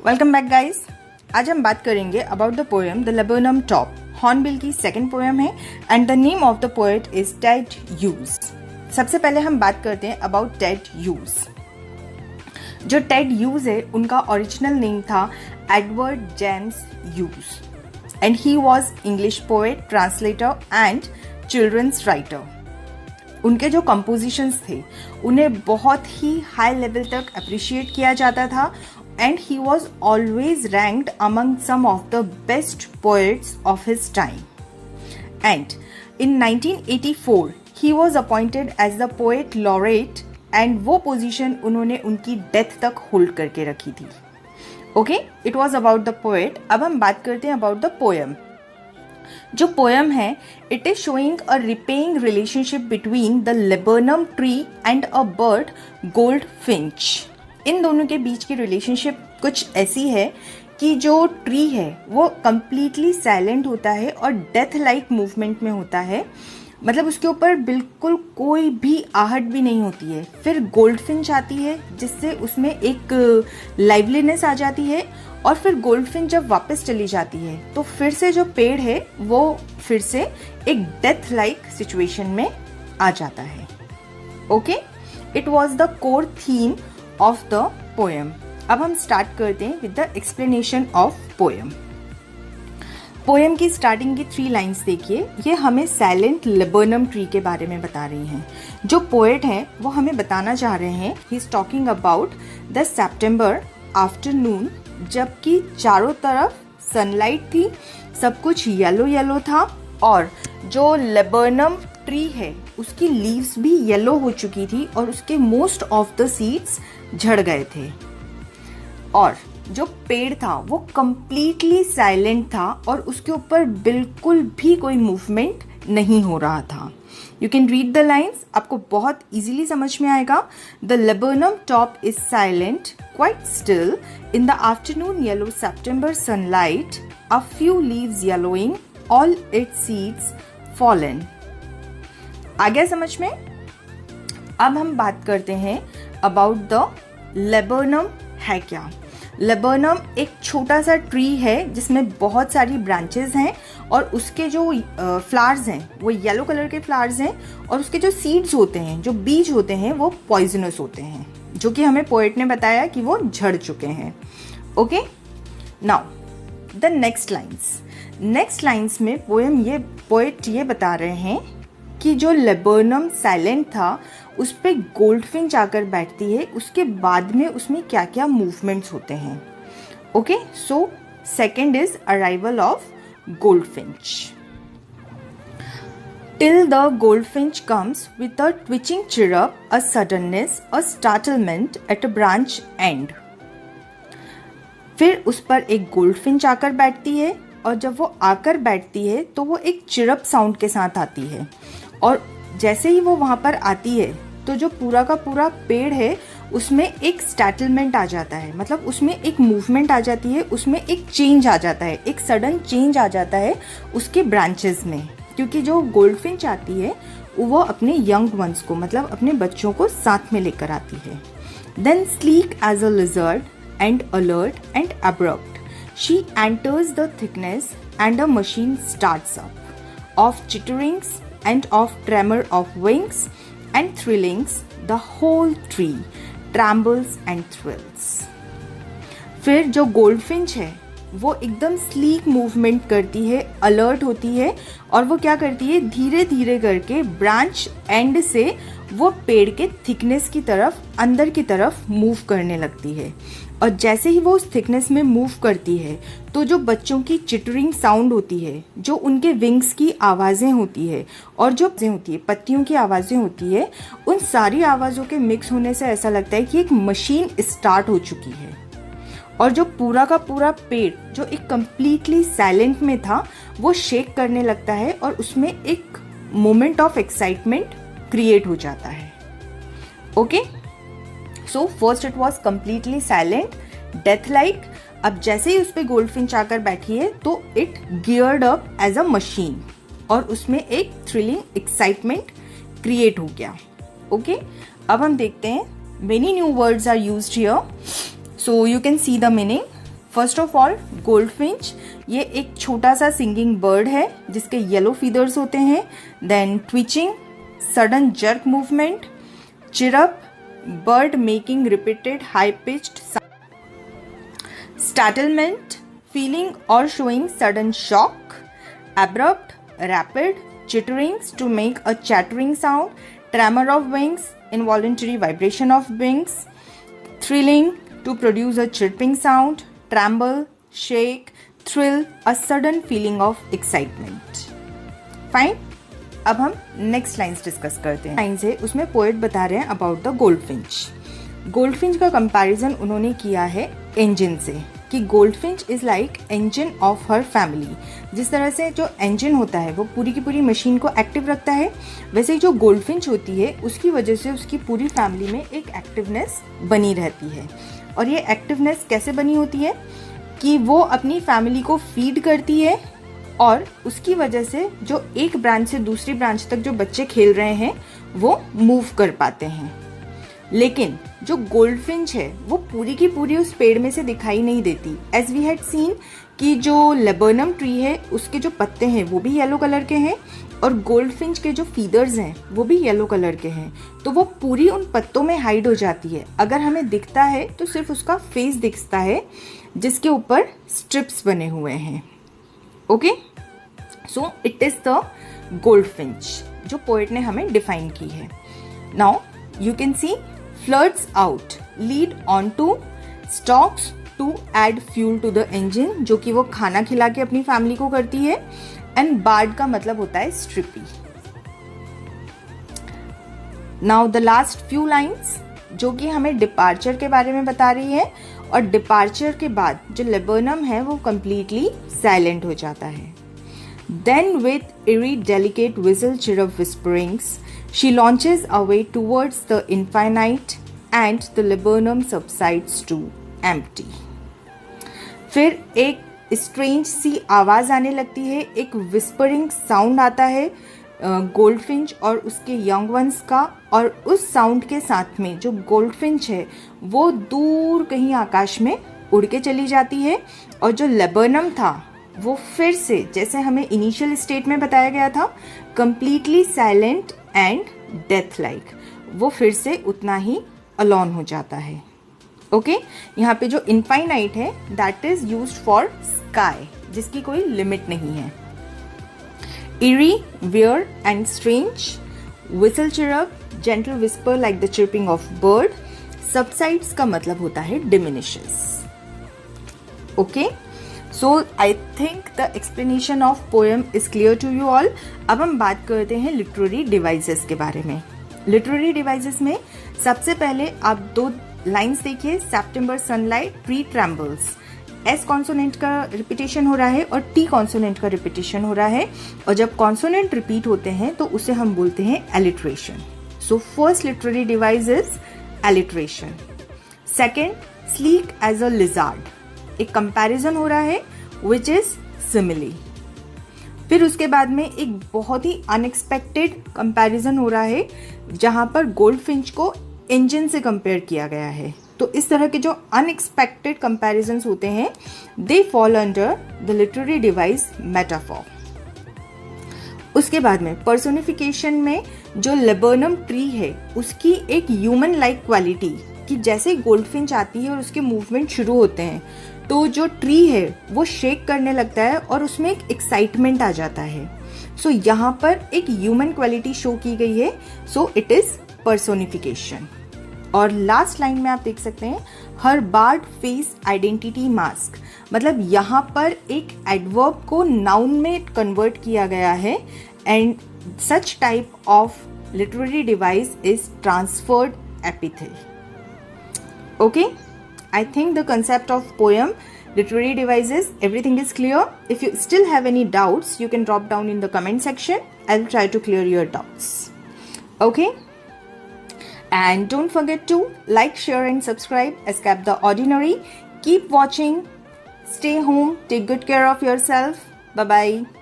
Welcome back guys. आज हम बात करेंगे about the poem the laburnum top. Hornbill की सेकंड पोएम है and the name of the poet is Ted Hughes. सबसे पहले हम बात करते हैं अबाउट टेड ह्यूज। जो टेड ह्यूज है उनका ओरिजिनल नेम था Edward James Hughes and he was English poet, translator and children's writer. उनके जो कंपोजिशंस थे उन्हें बहुत ही हाई लेवल तक अप्रिशिएट किया जाता था and he was always ranked among some of the best poets of his time. And in 1984 he was appointed as the poet laureate and वो position उन्होंने उनकी death तक hold करके रखी थी। Okay, it was about the poet। अब हम बात करते हैं about the poem। जो पोएम है it is showing a repaying relationship between the laburnum tree and a bird goldfinch. इन दोनों के बीच की रिलेशनशिप कुछ ऐसी है कि जो ट्री है वो कम्प्लीटली साइलेंट होता है और डेथ लाइक मूवमेंट में होता है, मतलब उसके ऊपर बिल्कुल कोई भी आहट भी नहीं होती है। फिर गोल्डफिंच आती है जिससे उसमें एक लाइवलीनेस आ जाती है और फिर गोल्डफिंच जब वापस चली जाती है तो फिर से जो पेड़ है वो फिर से एक डेथ लाइक सिचुएशन में आ जाता है। Okay, it was the core theme of the poem. अब हम स्टार्ट करते हैं with the explanation of poem. Poem की स्टार्टिंग की 3 लाइन्स देखिए, ये हमें साइलेंट लेबनम ट्री के बारे में बता रही हैं। जो पोएट हैं वो हमें बताना चाह रहे हैं he is talking about the September afternoon, जबकि चारों तरफ सनलाइट थी, सब कुछ येलो येलो था और जो लेबनम ट्री है उसकी लीव्स भी येलो हो चुकी थी और उसके मोस्ट ऑफ द सीड्स झड़ गए थे और जो पेड़ था वो कंप्लीटली साइलेंट था और उसके ऊपर बिल्कुल भी कोई मूवमेंट नहीं हो रहा था। You can read the lines, आपको बहुत इजीली समझ में आएगा। The laburnum top is silent quite still in the afternoon yellow September sunlight, a few leaves yellowing, all its seeds fallen. आ गया समझ में? अब हम बात करते हैं अबाउट द लेबनम है क्या। लेबनम एक छोटा सा ट्री है जिसमें बहुत सारी ब्रांचेस हैं और उसके जो फ्लावर्स हैं वो येलो कलर के फ्लावर्स हैं और उसके जो सीड्स होते हैं, जो बीज होते हैं, वो पॉइजनस होते हैं, जो कि हमें पोएट ने बताया कि वो झड़ चुके हैं। Okay, now the next lines में पोएट ये बता रहे हैं कि जो लेबनम साइलेंट था उस पे गोल्डफिंच आकर बैठती है, उसके बाद में उसमें क्या क्या मूवमेंट्स होते हैं। Okay, so second is arrival of goldfinch. Till the goldfinch comes with a twitching chirp, a suddenness, a startlement at a branch and. फिर उस पर एक गोल्डफिंच आकर बैठती है और जब वो आकर बैठती है तो वो एक चिरप साउंड के साथ आती है और जैसे ही वो वहां पर आती है तो जो पूरा का पूरा पेड़ है उसमें एक स्टार्टलमेंट आ जाता है, मतलब उसमें एक मूवमेंट आ जाती है, उसमें एक चेंज आ जाता है, एक सडन चेंज आ जाता है उसके ब्रांचेस में, क्योंकि जो गोल्डफिंच आती है वो अपने यंग वंस को, मतलब अपने बच्चों को साथ में लेकर आती है। Then sleek as a lizard and alert and abrupt she enters the thickness and a machine starts up of chitterings and of tremor of wings and thrillings, the whole tree trembles and thrills। फिर जो goldfinch है वो एकदम sleek movement करती है, alert होती है और वो क्या करती है, धीरे धीरे करके ब्रांच एंड से वो पेड़ के थिकनेस की तरफ, अंदर की तरफ मूव करने लगती है और जैसे ही वो उस थिकनेस में मूव करती है तो जो बच्चों की चिटरिंग साउंड होती है, जो उनके विंग्स की आवाज़ें होती है और जो होती है पत्तियों की आवाज़ें होती है, उन सारी आवाज़ों के मिक्स होने से ऐसा लगता है कि एक मशीन स्टार्ट हो चुकी है और जो पूरा का पूरा पेड़ जो एक कंप्लीटली साइलेंट में था वो शेक करने लगता है और उसमें एक मोमेंट ऑफ एक्साइटमेंट क्रिएट हो जाता है। Okay, so first it was completely silent, death like. अब जैसे ही उस पर गोल्डफिंच आकर बैठी है तो it geared up as a machine और उसमें एक थ्रिलिंग एक्साइटमेंट क्रिएट हो गया। ओके, अब हम देखते हैं many new words are used here, so you can see the meaning. First of all goldfinch, ये एक छोटा सा सिंगिंग बर्ड है जिसके येलो फीदर्स होते हैं. Then twitching, sudden jerk movement, chirp, bird making repeated high pitched sound, startlement, feeling और showing sudden shock, abrupt, rapid, chitterings to make a chattering sound, tremor of wings, involuntary vibration of wings, thrilling to produce a chirping sound, tremble, shake, thrill, a sudden feeling of excitement. Fine? अब हम next lines discuss करते हैं. Lines है उसमें poet बता रहे हैं about the goldfinch. Goldfinch का कंपैरिजन उन्होंने किया है इंजन से कि goldfinch is like engine of her family. जिस तरह से जो इंजन होता है वो पूरी की पूरी मशीन को एक्टिव रखता है, वैसे ही जो गोल्डफिंच होती है उसकी वजह से उसकी पूरी फैमिली में एक एक्टिवनेस बनी रहती है. और ये एक्टिवनेस कैसे बनी होती है कि वो अपनी फैमिली को फीड करती है और उसकी वजह से जो एक ब्रांच से दूसरी ब्रांच तक जो बच्चे खेल रहे हैं वो मूव कर पाते हैं. लेकिन जो गोल्डफिंच है वो पूरी की पूरी उस पेड़ में से दिखाई नहीं देती. एज वी हैड सीन कि जो लेबर्नम ट्री है उसके जो पत्ते हैं वो भी येलो कलर के हैं और गोल्डफिंच के जो फीदर्स हैं वो भी येलो कलर के हैं. तो वो पूरी उन पत्तों में हाइड हो जाती है. अगर हमें दिखता है तो सिर्फ उसका फेस दिखता है जिसके ऊपर स्ट्रिप्स बने हुए हैं. Okay, so it is the goldfinch जो पोएट ने हमें डिफाइन की है. Now you can C flirts out, lead on to, stalks to add fuel to the engine, जो कि वो खाना खिला के अपनी फैमिली को करती है. एंड बार्ड का मतलब होता है stripy. Now the last few lines जो कि हमें डिपार्चर के बारे में बता रही है. और डिपार्चर के बाद जो लेबर्नम है वो completely साइलेंट हो जाता है. Then with eerie delicate whistle chirrup whisperings she launches away towards the infinite and the laburnum subsides to empty. फिर एक स्ट्रेंज सी आवाज आने लगती है, एक विस्परिंग साउंड आता है गोल्डफिंच और उसके यंग वंस का. और उस साउंड के साथ में जो गोल्डफिंच है वो दूर कहीं आकाश में उड़ के चली जाती है. और जो लेबर्नम था वो फिर से जैसे हमें इनिशियल स्टेट में बताया गया था completely silent and death like, वो फिर से उतना ही अलोन हो जाता है. ओके, यहाँ पे जो इनफाइनाइट है that is used for sky जिसकी कोई लिमिट नहीं है. eerie, weird and strange, whistle chirrup, gentle whisper like the chirping of bird. Subsides का मतलब होता है diminishes. Okay? So I think the explanation of poem is clear to you all. अब हम बात करते हैं literary devices के बारे में. Literary devices में सबसे पहले आप दो लाइन्स देखिए. September sunlight, tree trembles. S consonant का रिपीटेशन हो रहा है और T कॉन्सोनेंट का रिपीटेशन हो रहा है. और जब कॉन्सोनेंट रिपीट होते हैं तो उसे हम बोलते हैं alliteration. So first literary device is alliteration. Second, sleek as a lizard. एक कंपैरिजन हो रहा है विच इज सिमिली. फिर उसके बाद में एक बहुत ही अनएक्सपेक्टेड कंपैरिजन हो रहा है जहां पर गोल्डफिंच को इंजन से कंपेयर किया गया है. तो इस तरह के जो अनएक्सपेक्टेड कंपैरिजन्स होते हैं they fall under the literary device metaphor. उसके बाद में पर्सोनिफिकेशन में जो लेबर्नम ट्री है उसकी एक ह्यूमन लाइक क्वालिटी कि जैसे गोल्डफिंच आती है और उसके मूवमेंट शुरू होते हैं तो जो ट्री है वो शेक करने लगता है और उसमें एक एक्साइटमेंट आ जाता है. सो यहाँ पर एक ह्यूमन क्वालिटी शो की गई है. So it is personification. और लास्ट लाइन में आप देख सकते हैं हर बार्ड फेस आइडेंटिटी मास्क, मतलब यहाँ पर एक एडवर्ब को नाउन में कन्वर्ट किया गया है and such type of literary device is transferred epithet. Okay, I think the concept of poem, literary devices, everything is clear. If you still have any doubts, you can drop down in the comment section. I'll try to clear your doubts. Okay? And don't forget to like, share and subscribe. Escape the ordinary. Keep watching. Stay home. Take good care of yourself. Bye-bye.